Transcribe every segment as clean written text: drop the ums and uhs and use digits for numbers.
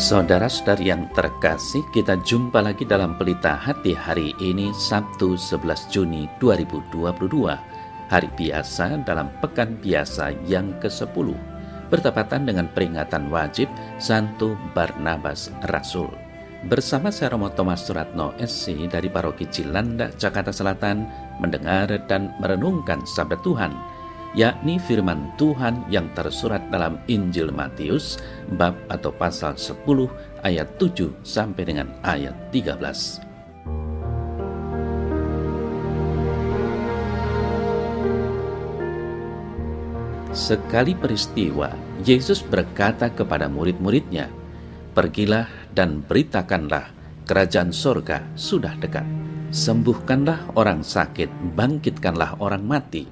Saudara-saudari yang terkasih, kita jumpa lagi dalam Pelita Hati hari ini, Sabtu 11 Juni 2022, hari biasa dalam Pekan Biasa yang ke-10, bertepatan dengan peringatan wajib Santo Barnabas Rasul. Bersama saya Romo Thomas Suratno SC dari Paroki Cilanda, Jakarta Selatan, mendengar dan merenungkan sabda Tuhan, yakni firman Tuhan yang tersurat dalam Injil Matius bab atau pasal 10 ayat 7 sampai dengan ayat 13. Sekali peristiwa, Yesus berkata kepada murid-muridnya, "Pergilah dan beritakanlah, kerajaan sorga sudah dekat. Sembuhkanlah orang sakit, bangkitkanlah orang mati,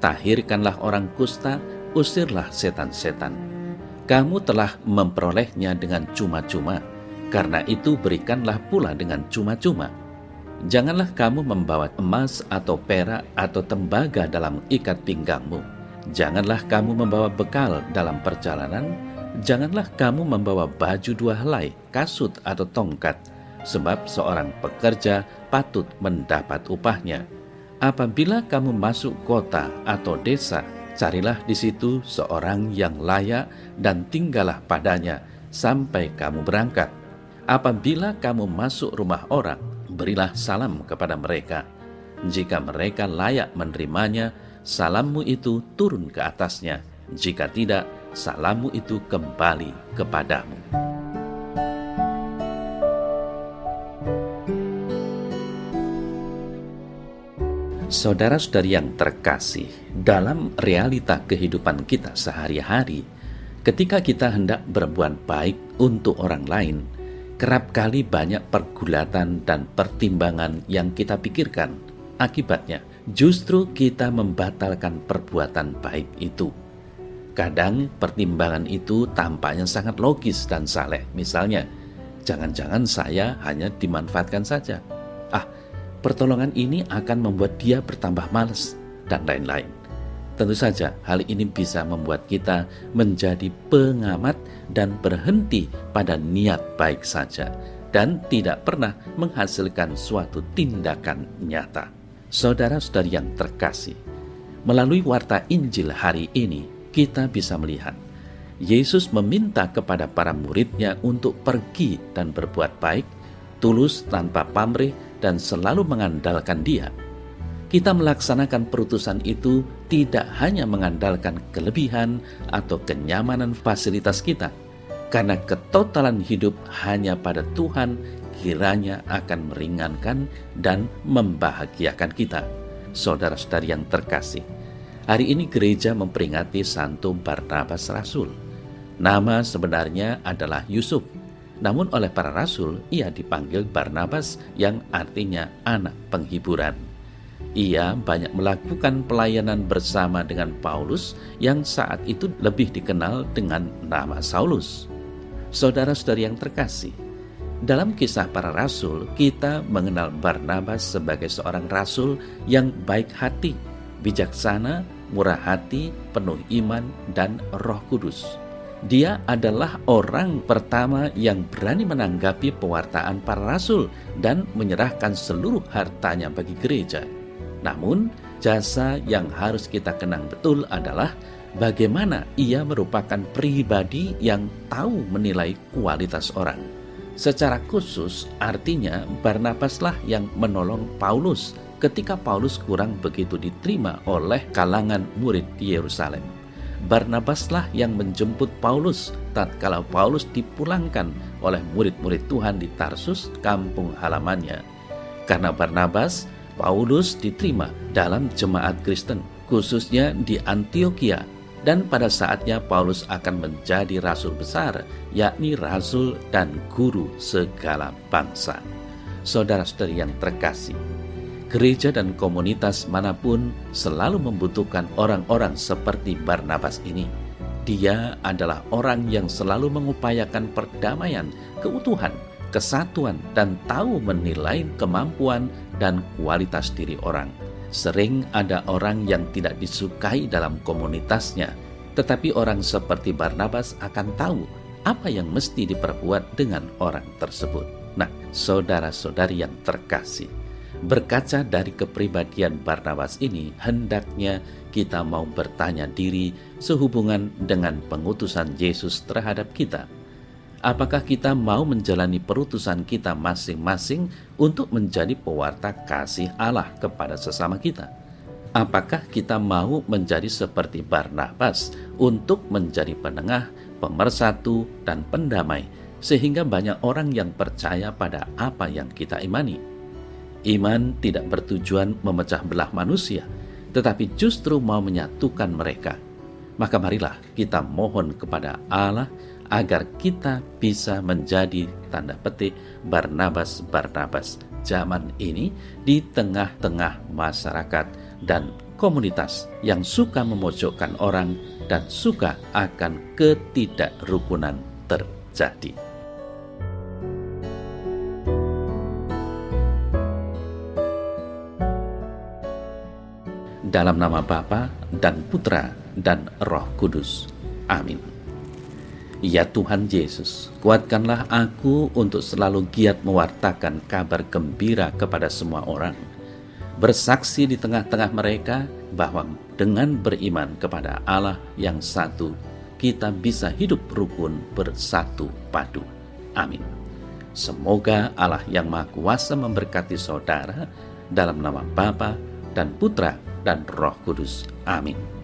tahirkanlah orang kusta, usirlah setan-setan. Kamu telah memperolehnya dengan cuma-cuma, karena itu berikanlah pula dengan cuma-cuma. Janganlah kamu membawa emas atau perak atau tembaga dalam ikat pinggangmu. Janganlah kamu membawa bekal dalam perjalanan. Janganlah kamu membawa baju dua helai, kasut atau tongkat, sebab seorang pekerja patut mendapat upahnya. Apabila kamu masuk kota atau desa, carilah di situ seorang yang layak dan tinggallah padanya sampai kamu berangkat. Apabila kamu masuk rumah orang, berilah salam kepada mereka. Jika mereka layak menerimanya, salammu itu turun ke atasnya. Jika tidak, salammu itu kembali kepadamu." Saudara-saudari yang terkasih, dalam realita kehidupan kita sehari-hari, ketika kita hendak berbuat baik untuk orang lain, kerap kali banyak pergulatan dan pertimbangan yang kita pikirkan. Akibatnya, justru kita membatalkan perbuatan baik itu. Kadang pertimbangan itu tampaknya sangat logis dan saleh. Misalnya, jangan-jangan saya hanya dimanfaatkan saja. Pertolongan ini akan membuat dia bertambah malas, dan lain-lain. Tentu saja hal ini bisa membuat kita menjadi pengamat dan berhenti pada niat baik saja, dan tidak pernah menghasilkan suatu tindakan nyata. Saudara-saudari yang terkasih, melalui warta Injil hari ini, kita bisa melihat Yesus meminta kepada para muridnya untuk pergi dan berbuat baik, tulus tanpa pamrih, dan selalu mengandalkan Dia. Kita melaksanakan perutusan itu tidak hanya mengandalkan kelebihan atau kenyamanan fasilitas kita, karena ketotalan hidup hanya pada Tuhan kiranya akan meringankan dan membahagiakan kita. Saudara-saudari yang terkasih, hari ini gereja memperingati Santo Barnabas Rasul. Nama sebenarnya adalah Yusuf, namun oleh para rasul ia dipanggil Barnabas yang artinya anak penghiburan. Ia banyak melakukan pelayanan bersama dengan Paulus yang saat itu lebih dikenal dengan nama Saulus. Saudara-saudari yang terkasih, dalam kisah para rasul kita mengenal Barnabas sebagai seorang rasul yang baik hati, bijaksana, murah hati, penuh iman dan Roh Kudus. Dia adalah orang pertama yang berani menanggapi pewartaan para rasul dan menyerahkan seluruh hartanya bagi gereja. Namun, jasa yang harus kita kenang betul adalah bagaimana ia merupakan pribadi yang tahu menilai kualitas orang. Secara khusus, artinya Barnabaslah yang menolong Paulus ketika Paulus kurang begitu diterima oleh kalangan murid di Yerusalem. Barnabaslah yang menjemput Paulus tatkala Paulus dipulangkan oleh murid-murid Tuhan di Tarsus, kampung halamannya. Karena Barnabas, Paulus diterima dalam jemaat Kristen, khususnya di Antiokhia, dan pada saatnya Paulus akan menjadi rasul besar, yakni rasul dan guru segala bangsa. Saudara-saudari yang terkasih, gereja dan komunitas manapun selalu membutuhkan orang-orang seperti Barnabas ini. Dia adalah orang yang selalu mengupayakan perdamaian, keutuhan, kesatuan, dan tahu menilai kemampuan dan kualitas diri orang. Sering ada orang yang tidak disukai dalam komunitasnya, tetapi orang seperti Barnabas akan tahu apa yang mesti diperbuat dengan orang tersebut. Nah, saudara-saudari yang terkasih, berkaca dari kepribadian Barnabas ini, hendaknya kita mau bertanya diri sehubungan dengan pengutusan Yesus terhadap kita. Apakah kita mau menjalani perutusan kita masing-masing untuk menjadi pewarta kasih Allah kepada sesama kita? Apakah kita mau menjadi seperti Barnabas untuk menjadi penengah, pemersatu, dan pendamai, sehingga banyak orang yang percaya pada apa yang kita imani? Iman tidak bertujuan memecah belah manusia, tetapi justru mau menyatukan mereka. Maka marilah kita mohon kepada Allah agar kita bisa menjadi tanda petik Barnabas-Barnabas zaman ini di tengah-tengah masyarakat dan komunitas yang suka memojokkan orang dan suka akan ketidakrukunan terjadi. Dalam nama Bapa dan Putra dan Roh Kudus. Amin. Ya Tuhan Yesus, kuatkanlah aku untuk selalu giat mewartakan kabar gembira kepada semua orang. Bersaksi di tengah-tengah mereka bahwa dengan beriman kepada Allah yang satu, kita bisa hidup rukun bersatu padu. Amin. Semoga Allah yang Maha Kuasa memberkati saudara dalam nama Bapa dan Putra dan Roh Kudus. Amin.